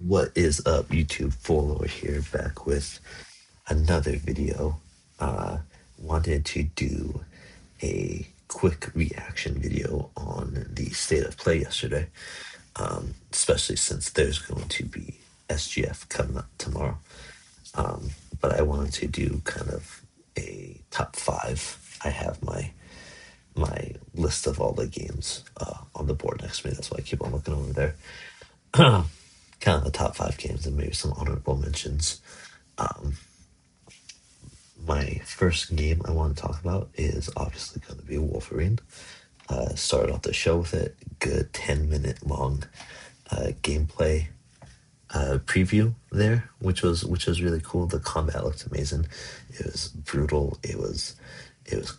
What is up, YouTube? Follower here, back with another video. Uh, Wanted to do a quick reaction video on the state of play yesterday, especially since there's going to be SGF coming up tomorrow. But I wanted to do kind of a top five. I have my list of all the games on the board next to me. That's why I keep on looking over there. Kind of the top five games and maybe some honorable mentions. My first game I want to talk about is obviously going to be Wolverine. Started off the show with it. Good 10-minute long gameplay preview there, which was really cool. The combat looked amazing. It was brutal. It was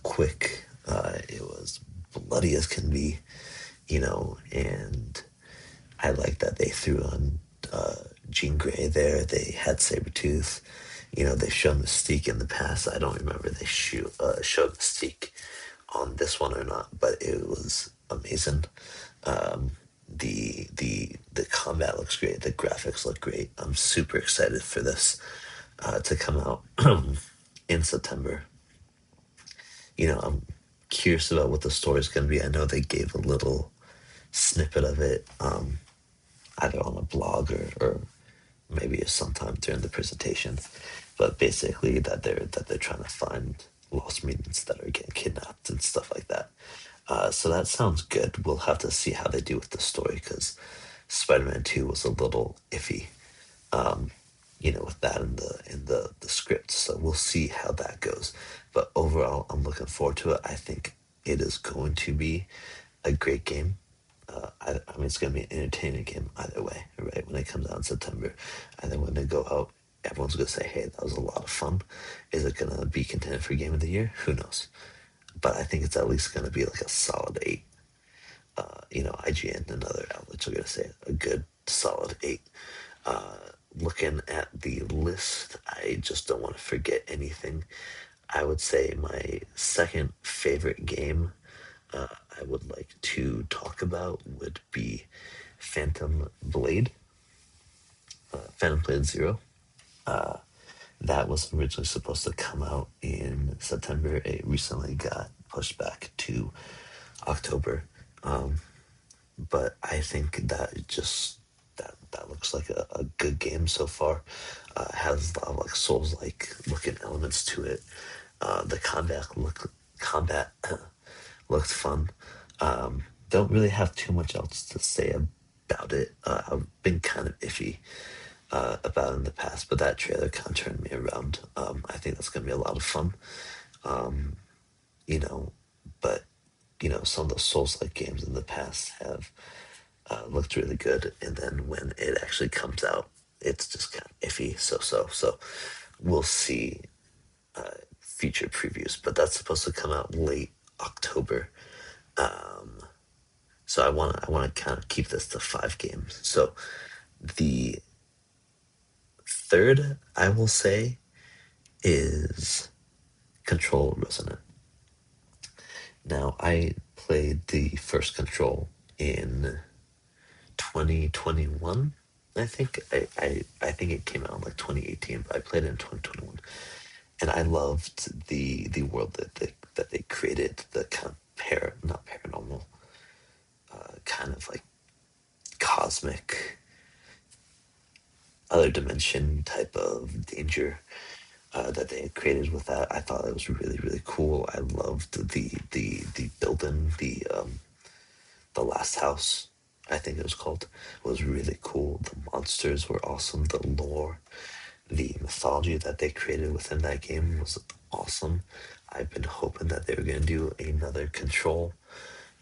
quick. It was bloody as can be, and I like that they threw on Jean Grey there. They had Sabretooth. They've shown Mystique in the past. I don't remember they showed Mystique on this one or not, but it was amazing. The combat looks great. The graphics look great. I'm super excited for this to come out in September. I'm curious about what the story is going to be. I know they gave a little snippet of it, either on a blog or maybe sometime during the presentation, but basically that they're trying to find lost mutants that are getting kidnapped and stuff like that. So that sounds good. We'll have to see how they do with the story because Spider-Man 2 was a little iffy, with that in the script. So we'll see how that goes. But overall, I'm looking forward to it. I think it is going to be a great game. I mean, it's going to be an entertaining game either way, right? When it comes out in September, and then when they go out, everyone's going to say, hey, that was a lot of fun. Is it going to be contended for Game of the Year? Who knows? But I think it's at least going to be like a solid 8. IGN and other outlets are going to say a good solid 8. Looking at the list, I just don't want to forget anything. I would say my second favorite game I would like to talk about would be Phantom Blade, Phantom Blade Zero. That was originally supposed to come out in September. It recently got pushed back to October. But I think that looks like a good game so far. Has a lot of like Souls-like looking elements to it. The combat looked fun. Don't really have too much else to say about it. I've been kind of iffy about it in the past, but that trailer kind of turned me around. I think that's going to be a lot of fun. You know, but some of those Souls-like games in the past have looked really good, and then when it actually comes out, it's just kind of iffy. So we'll see future previews, but that's supposed to come out late October. So I want to kind of keep this to 5 games. So the third I will say is Control Resonant. Now I played the first Control in 2021. I think I think it came out in like 2018, but I played it in 2021, and I loved the world that they created. The kind of not paranormal, kind of like cosmic, other dimension type of danger that they had created with that. I thought it was really really cool. I loved the building, the last house, I think it was called, was really cool. The monsters were awesome. The lore, the mythology that they created within that game was awesome. I've been hoping that they were going to do another Control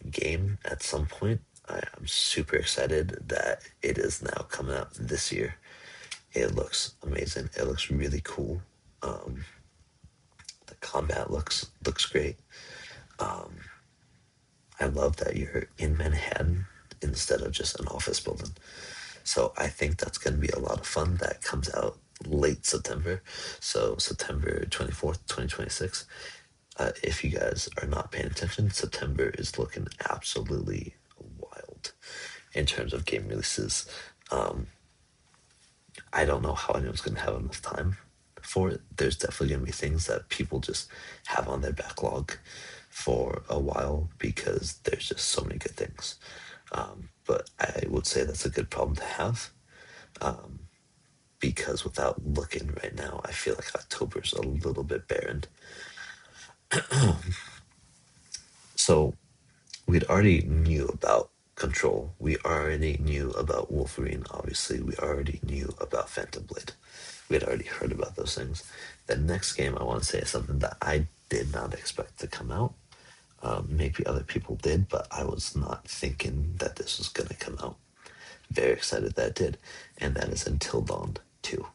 game at some point. I'm super excited that it is now coming out this year. It looks amazing. It looks really cool. The combat looks great. I love that you're in Manhattan instead of just an office building. So I think that's going to be a lot of fun. That comes out late September. So September 24th, 2026. If you guys are not paying attention, September is looking absolutely wild in terms of game releases. I don't know how anyone's going to have enough time for it. There's definitely going to be things that people just have on their backlog for a while because there's just so many good things. But I would say that's a good problem to have, because without looking right now, I feel like October's a little bit barren. So we'd already knew about Control. We already knew about Wolverine, obviously. We already knew about Phantom Blade. We had already heard about those things. The next game I want to say is something that I did not expect to come out. Maybe other people did, but I was not thinking that this was going to come out. Very excited that it did. And that is Until Dawn 2.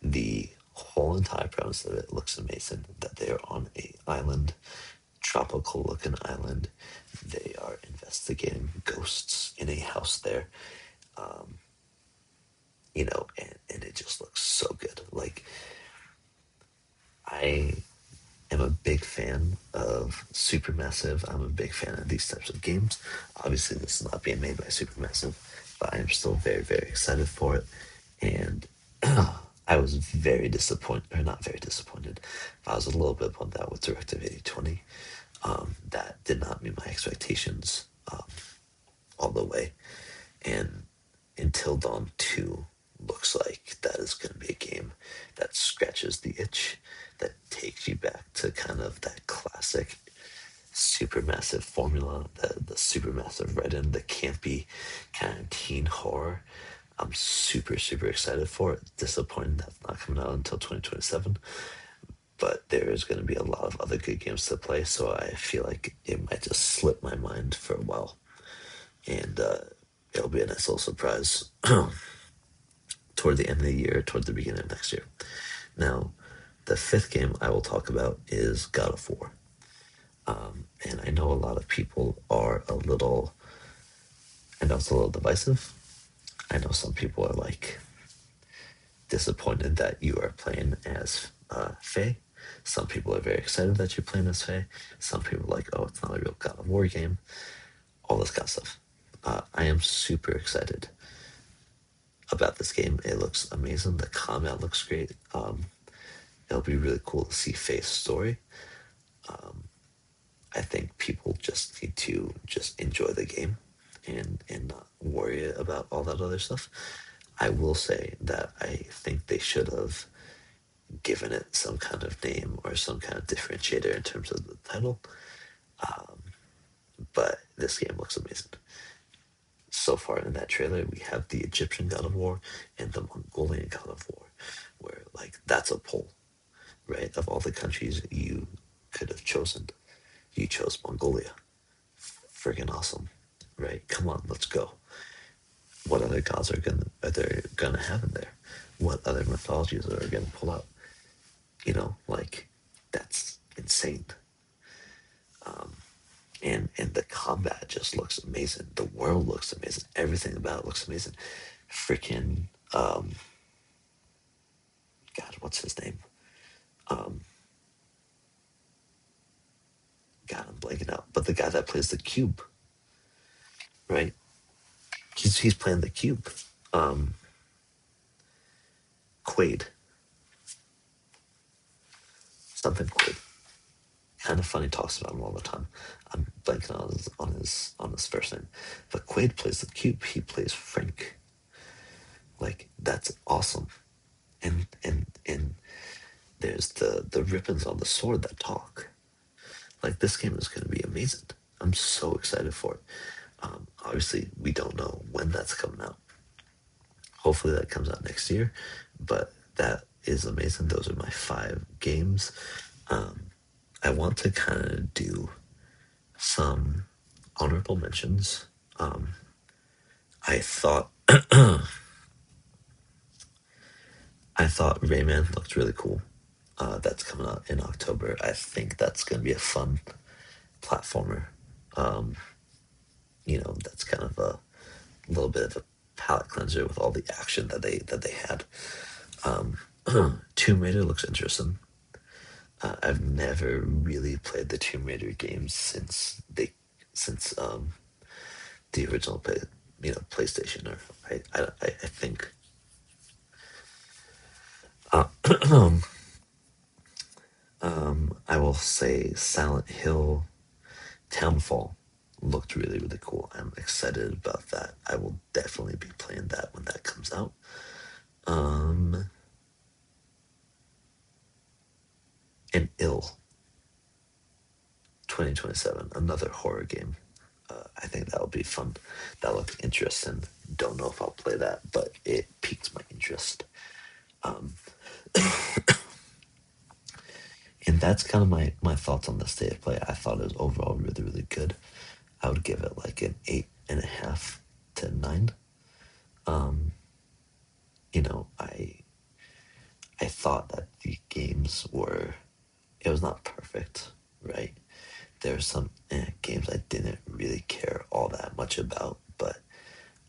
The whole entire premise of it looks amazing. That they are on a island, tropical looking island. They are investigating ghosts in a house there. And it just looks so good. Like, I am a big fan of Supermassive. I'm a big fan of these types of games. Obviously, this is not being made by Supermassive, but I am still very, very excited for it. And I was very disappointed, or not very disappointed, but I was a little bit bummed out with Directive 8020. That did not meet my expectations all the way. And Until Dawn 2 looks like that is going to be a game that scratches the itch, that takes you back to kind of that classic supermassive formula, the supermassive write-in, the campy kind of teen horror. I'm super, super excited for it. Disappointed that's not coming out until 2027. But there is going to be a lot of other good games to play, so I feel like it might just slip my mind for a while. And it'll be a nice little surprise toward the end of the year, toward the beginning of next year. Now, the fifth game I will talk about is God of War. And I know a lot of people are a little, I know it's a little divisive. I know some people are like disappointed that you are playing as Faye. Some people are very excited that you're playing as Faye. Some people are like, oh, it's not a real God of War game. All this kind of stuff. I am super excited about this game. It looks amazing. The combat looks great. It'll be really cool to see Faye's story. I think people just need to just enjoy the game and not worry about all that other stuff. I will say that I think they should have given it some kind of name or some kind of differentiator in terms of the title. But this game looks amazing. So far in that trailer, we have the Egyptian God of War and the Mongolian God of War, where like that's a poll, right? Of all the countries you could have chosen, you chose Mongolia. Friggin' awesome, right? Come on, let's go. What other gods are they gonna have in there? What other mythologies are gonna pull out? Like that's insane. And the combat just looks amazing. The world looks amazing. Everything about it looks amazing. Freaking God, what's his name? God, I'm blanking out. But the guy that plays the cube, right? He's playing the cube. Quaid, something Quaid. Kind of funny, talks about him all the time. I'm blanking on his first name, but Quaid plays the cube. He plays Frank. Like that's awesome. And there's the ribbons on the sword that talk. Like this game is going to be amazing. I'm so excited for it. Obviously, we don't know when that's coming out. Hopefully, that comes out next year. But that is amazing. Those are my 5 games. I want to kind of do some honorable mentions. I thought I thought Rayman looked really cool. That's coming out in October. I think that's going to be a fun platformer. That's kind of a little bit of a palate cleanser with all the action that they had. Tomb Raider looks interesting. I've never really played the Tomb Raider games since the original PlayStation. Or I think Uh, I will say Silent Hill Townfall looked really, really cool. I'm excited about that. I will definitely be playing that when that comes out. Um, and Ill 2027, another horror game. I think that'll be fun. That looks interesting. Don't know if I'll play that, but it piqued my interest. Um, and that's kind of my thoughts on the state of play. I thought it was overall really, really good. I would give it like an 8.5 to 9. Um, I thought that the games were, it was not perfect, right? There were some games I didn't really care all that much about, but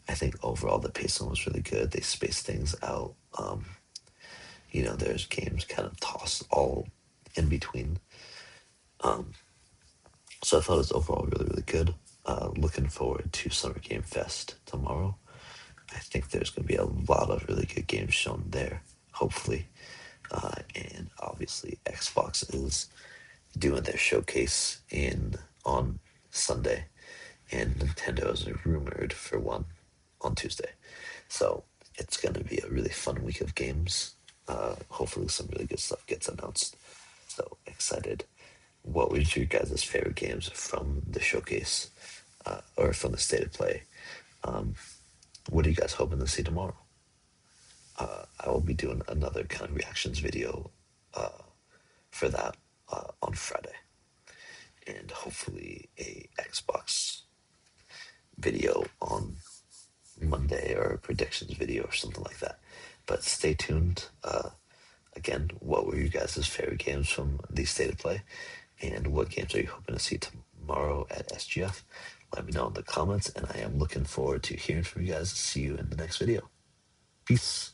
I think overall the pacing was really good. They spaced things out. There's games kind of tossed all in between. Um, so I thought it was overall really, really good. Looking forward to Summer Game Fest tomorrow. I think there's going to be a lot of really good games shown there, hopefully. And obviously, Xbox is doing their showcase on Sunday, and Nintendo is rumored for one on Tuesday. So it's going to be a really fun week of games. Hopefully, some really good stuff gets announced. So excited. What was your guys' favorite games from the showcase or from the state of play? Um, what are you guys hoping to see tomorrow? I will be doing another kind of reactions video for that on Friday, and hopefully a Xbox video on Monday or a predictions video or something like that. But stay tuned. Again, what were you guys' favorite games from the state of play? And what games are you hoping to see tomorrow at SGF? Let me know in the comments, and I am looking forward to hearing from you guys. See you in the next video. Peace.